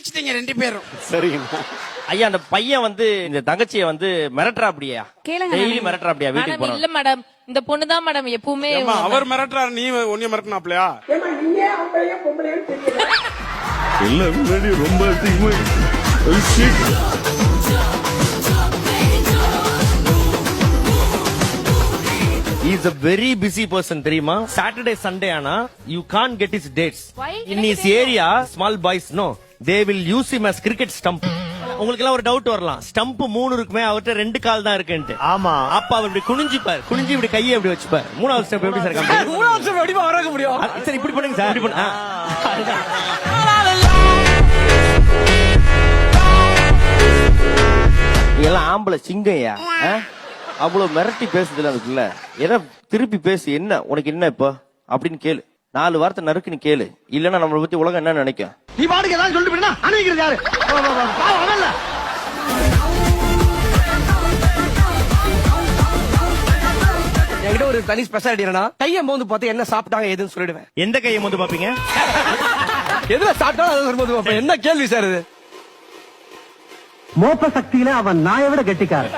பிரிச்சுட்டீங்க 2 பேரும். சரிங்க. ஐயா அந்த பையன் வந்து இந்த தங்கச்சியை வந்து மிரட்டுறா அப்படியா? கேளுங்க டெய்லி மிரட்டுறா அப்படியா வீட்டுக்கு மேடம் போறோம்? இல்ல மேடம், இந்த பொண்ணுதான் மேடம் எப்பவுமே ஏம்மா, அவர் மிரட்டுறாரு, நீ ஒன்னிய மிரட்டினாப்லையா? இல்ல முன்னாடி ரொம்ப அதிகமா He's a very busy person, தெரியுமா? Saturday, Sunday ஆனா you can't get his dates. Why? In his area, small boys no, they will use him as cricket stump. உங்களுக்கு எல்லாம் ஒரு டவுட் வரலாம், ஸ்டம்ப் 3 இருக்குமே, அவர்ட்ட 2 கால் தான் இருக்குன்ட்டு. ஆமா. அப்ப அவர் இப்படி குனிஞ்சிப்பார், குனிஞ்சி இப்படி கையை இப்படி வச்சுப்பார். 3வது ஸ்டெப் எப்படி சார் காமிப்பீங்க? 3வது ஸ்டெப் எப்படி வர முடியும்? சரி இப்படி பண்ணுங்க சார், இப்படி பண்ணு. எல்லாம் ஆம்பளை சிங்கையா, அவ்வளவு மிரட்டி பேசுதுல அதுக்குள்ள எதை திருப்பி பேசு, என்ன உனக்கு என்ன இப்ப அப்படின்னு கேளு. 4 வார்த்தை நறுக்குன்னு கேளு, இல்லன்னா நம்மளை பத்தி உலகம் என்ன நினைக்கும்? நீ பாட்டுக்கு ஏதாவது சொல்லிட்டு போயினா அனுப்பிக்கிறது யாரு? அவன்ல என்கிட்ட ஒரு தனி ஸ்பெஷாலிட்டி என்னன்னா, கையை மோந்து பார்த்து என்ன சாப்பிட்டாங்க எதுன்னு சொல்லிடுவேன். எந்த கையை வந்து பாப்பீங்க? எதுல சாப்பிட்டாலும் அதை சொல்லும்போது பார்ப்பேன். என்ன கேள்வி சார் இது? மோப்ப சக்தியில அவன் நாயை விட கெட்டிக்காரன்.